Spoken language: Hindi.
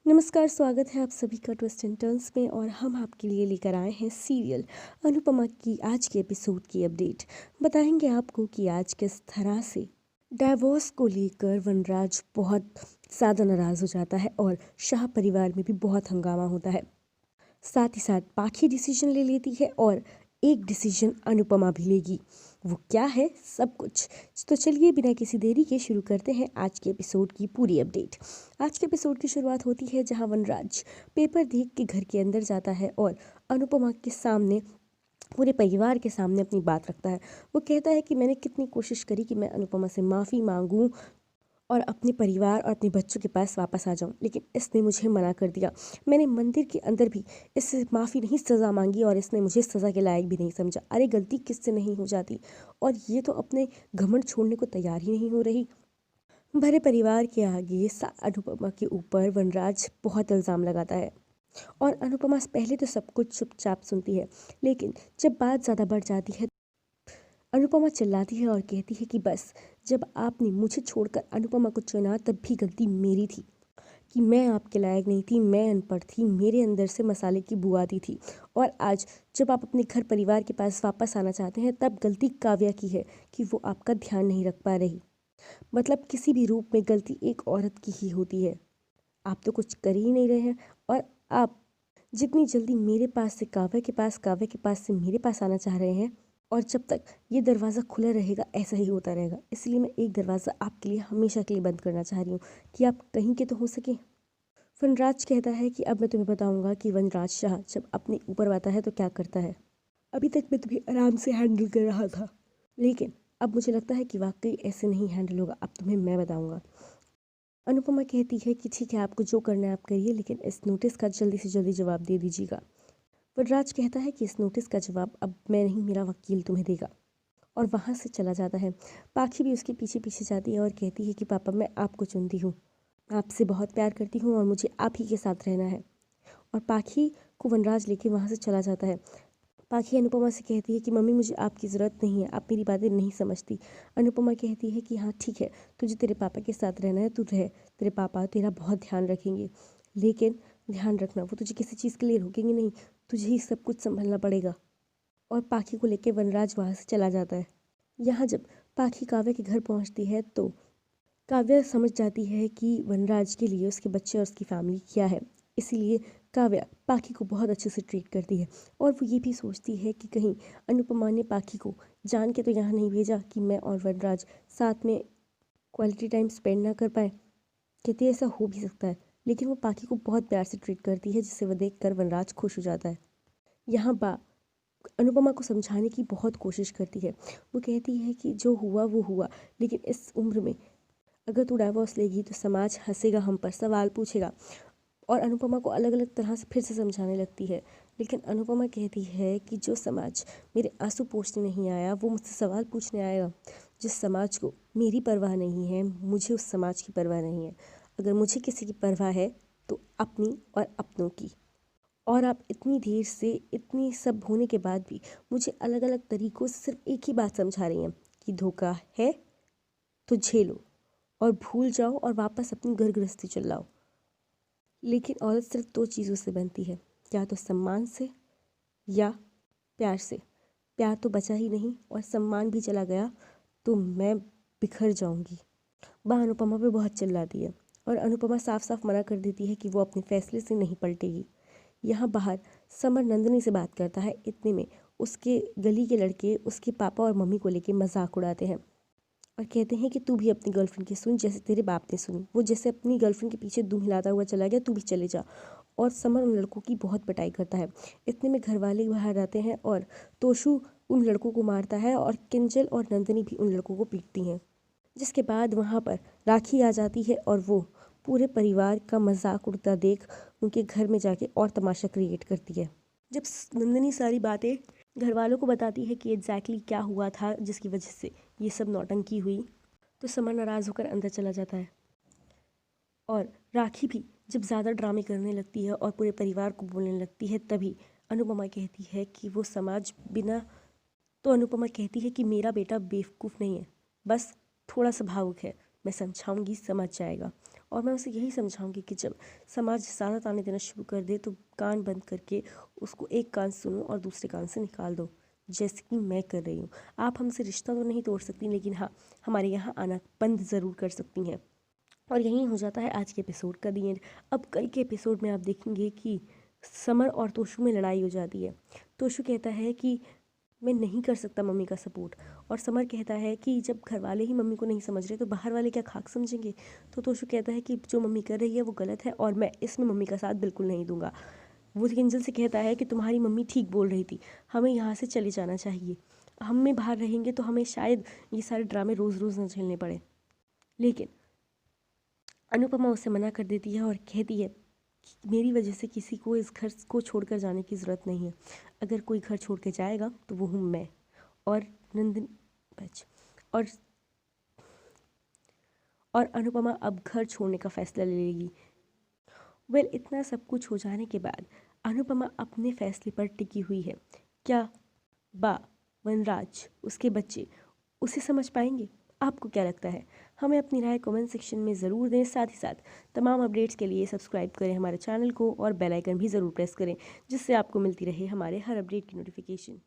नमस्कार, स्वागत है आप सभी का ट्विस्ट एंड टर्न्स में। और हम आपके लिए लेकर आए हैं सीरियल अनुपमा की आज के एपिसोड की अपडेट। बताएंगे आपको कि आज किस तरह से डाइवोर्स को लेकर वनराज बहुत ज़्यादा नाराज़ हो जाता है और शाह परिवार में भी बहुत हंगामा होता है। साथ ही साथ पाखी डिसीजन ले लेती है और एक डिसीजन अनुपमा भी लेगी। वो क्या है, सब कुछ। तो चलिए बिना किसी देरी के शुरू करते हैं आज के एपिसोड की पूरी अपडेट। आज के एपिसोड की शुरुआत होती है जहां वनराज पेपर देख के घर के अंदर जाता है और अनुपमा के सामने, पूरे परिवार के सामने अपनी बात रखता है। वो कहता है कि मैंने कितनी कोशिश करी कि मैं अनुपमा से माफ़ी मांगूं और अपने परिवार और अपने बच्चों के पास वापस आ जाऊं, लेकिन इसने मुझे मना कर दिया। मैंने मंदिर के अंदर भी इससे माफ़ी नहीं, सज़ा मांगी और इसने मुझे सज़ा के लायक भी नहीं समझा। अरे गलती किससे नहीं हो जाती, और ये तो अपने घमंड छोड़ने को तैयार ही नहीं हो रही। भरे परिवार के आगे अनुपमा के ऊपर वनराज बहुत इल्ज़ाम लगाता है और अनुपमा पहले तो सब कुछ चुपचाप सुनती है, लेकिन जब बात ज़्यादा बढ़ जाती है अनुपमा चिल्लाती है और कहती है कि बस, जब आपने मुझे छोड़कर अनुपमा को चुना तब भी गलती मेरी थी कि मैं आपके लायक नहीं थी, मैं अनपढ़ थी, मेरे अंदर से मसाले की बू आती थी। और आज जब आप अपने घर परिवार के पास वापस आना चाहते हैं तब गलती काव्या की है कि वो आपका ध्यान नहीं रख पा रही। मतलब किसी भी रूप में गलती एक औरत की ही होती है। आप तो कुछ कर ही नहीं रहे हैं, और आप जितनी जल्दी मेरे पास से काव्या के पास से मेरे पास आना चाह रहे हैं, और जब तक ये दरवाज़ा खुला रहेगा ऐसा ही होता रहेगा। इसलिए मैं एक दरवाज़ा आपके लिए हमेशा के लिए बंद करना चाह रही हूँ कि आप कहीं के तो हो सके। वनराज कहता है कि अब मैं तुम्हें बताऊंगा कि वनराज शाह जब अपने ऊपर आता है तो क्या करता है। अभी तक मैं तुम्हें आराम से हैंडल कर रहा था, लेकिन अब मुझे लगता है कि वाकई ऐसे नहीं हैंडल होगा। अब तुम्हें मैं बताऊंगा। अनुपमा कहती है कि ठीक है, आपको जो करना है आप करिए, लेकिन इस नोटिस का जल्दी से जल्दी जवाब दे दीजिएगा। वनराज कहता है कि इस नोटिस का जवाब अब मैं नहीं, मेरा वकील तुम्हें देगा, और वहाँ से चला जाता है। पाखी भी उसके पीछे पीछे जाती है और कहती है कि पापा, मैं आपको चुनती हूँ, आपसे बहुत प्यार करती हूँ और मुझे आप ही के साथ रहना है। और पाखी को वनराज लेके वहाँ से चला जाता है। पाखी अनुपमा से कहती है कि मम्मी, मुझे आपकी ज़रूरत नहीं है, आप मेरी बातें नहीं समझती। अनुपमा कहती है कि हाँ ठीक है, तुझे तेरे पापा के साथ रहना है, तू रह, तेरे पापा तेरा बहुत ध्यान रखेंगे, लेकिन ध्यान रखना वो तुझे किसी चीज़ के लिए रोकेंगे नहीं, तुझे ही सब कुछ संभलना पड़ेगा। और पाखी को लेकर वनराज वहाँ से चला जाता है। यहाँ जब पाखी काव्या के घर पहुँचती है तो काव्या समझ जाती है कि वनराज के लिए उसके बच्चे और उसकी फैमिली क्या है। इसीलिए काव्या पाखी को बहुत अच्छे से ट्रीट करती है, और वो ये भी सोचती है कि कहीं अनुपमा ने पाखी को जान के तो यहाँ नहीं भेजा कि मैं और वनराज साथ में क्वालिटी टाइम स्पेंड ना कर पाए। कहती है ऐसा हो भी सकता है, लेकिन वो पाखी को बहुत प्यार से ट्रीट करती है, जिसे वह देख कर वनराज खुश हो जाता है। यहाँ अनुपमा को समझाने की बहुत कोशिश करती है। वो कहती है कि जो हुआ वो हुआ, लेकिन इस उम्र में अगर तू डाइवोर्स लेगी तो समाज हंसेगा, हम पर सवाल पूछेगा। और अनुपमा को अलग अलग तरह से फिर से समझाने लगती है, लेकिन अनुपमा कहती है कि जो समाज मेरे आंसू पोंछने नहीं आया वो मुझसे सवाल पूछने आएगा। जिस समाज को मेरी परवाह नहीं है, मुझे उस समाज की परवाह नहीं है। अगर मुझे किसी की परवाह है तो अपनी और अपनों की। और आप इतनी देर से, इतनी सब होने के बाद भी मुझे अलग अलग तरीक़ों से सिर्फ एक ही बात समझा रही हैं कि धोखा है तो झेलो और भूल जाओ और वापस अपनी घर गृहस्थी चलाओ। लेकिन औरत सिर्फ दो चीज़ों से बनती है, या तो सम्मान से या प्यार से। प्यार तो बचा ही नहीं, और सम्मान भी चला गया तो मैं बिखर जाऊंगी। वह अनुपमा पे बहुत चिल्लाती है, और अनुपमा साफ साफ मना कर देती है कि वो अपने फैसले से नहीं पलटेगी। यहाँ बाहर समर नंदिनी से बात करता है, इतने में उसके गली के लड़के उसके पापा और मम्मी को लेके मजाक उड़ाते हैं और कहते हैं कि तू भी अपनी गर्लफ्रेंड की सुन जैसे तेरे बाप ने सुनी। वो जैसे अपनी गर्लफ्रेंड के पीछे दुम हिलाता हुआ चला गया, तू भी चले जा। और समर उन लड़कों की बहुत पिटाई करता है। इतने में घर वाले बाहर आते हैं और तोशु उन लड़कों को मारता है, और किंजल और नंदिनी भी उन लड़कों को पीटती हैं। जिसके बाद वहाँ पर राखी आ जाती है और वो पूरे परिवार का मजाक उड़ता देख उनके घर में जाके और तमाशा क्रिएट करती है। जब नंदिनी सारी बातें घर वालों को बताती है कि एग्जैक्टली क्या हुआ था जिसकी वजह से ये सब नौटंकी हुई, तो समर नाराज़ होकर अंदर चला जाता है। और राखी भी जब ज़्यादा ड्रामे करने लगती है और पूरे परिवार को बोलने लगती है, तभी अनुपमा कहती है कि वो समाज बिना, तो अनुपमा कहती है कि मेरा बेटा बेवकूफ़ नहीं है, बस थोड़ा सा भावुक है, मैं समझाऊंगी समझ जाएगा। और मैं उसे यही समझाऊंगी कि जब समाज ज़्यादा ताने देना शुरू कर दे तो कान बंद करके उसको एक कान सुनो और दूसरे कान से निकाल दो, जैसे कि मैं कर रही हूँ। आप हमसे रिश्ता तो नहीं तोड़ सकती, लेकिन हाँ, हमारे यहाँ आना बंद ज़रूर कर सकती हैं। और यही हो जाता है आज के एपिसोड का दी एंड। अब कल के एपिसोड में आप देखेंगे कि समर और तोशु में लड़ाई हो जाती है। तोशु कहता है कि मैं नहीं कर सकता मम्मी का सपोर्ट, और समर कहता है कि जब घर वाले ही मम्मी को नहीं समझ रहे तो बाहर वाले क्या खाक समझेंगे। तो तोशु कहता है कि जो मम्मी कर रही है वो गलत है और मैं इसमें मम्मी का साथ बिल्कुल नहीं दूंगा। वो किंजल से कहता है कि तुम्हारी मम्मी ठीक बोल रही थी, हमें यहाँ से चले जाना चाहिए। हम में बाहर रहेंगे तो हमें शायद ये सारे ड्रामे रोज़ रोज़ न झेलने पड़े। लेकिन अनुपमा उसे मना कर देती है और कहती है कि मेरी वजह से किसी को इस घर को छोड़कर जाने की ज़रूरत नहीं है। अगर कोई घर छोड़ के जाएगा तो वो हूँ मैं। और नंदिनी बच और अनुपमा अब घर छोड़ने का फैसला ले लेगी। इतना सब कुछ हो जाने के बाद अनुपमा अपने फैसले पर टिकी हुई है। क्या बा वनराज, उसके बच्चे उसे समझ पाएंगे? आपको क्या लगता है? हमें अपनी राय कमेंट सेक्शन में ज़रूर दें। साथ ही साथ तमाम अपडेट्स के लिए सब्सक्राइब करें हमारे चैनल को और बेल आइकन भी ज़रूर प्रेस करें, जिससे आपको मिलती रहे हमारे हर अपडेट की नोटिफिकेशन।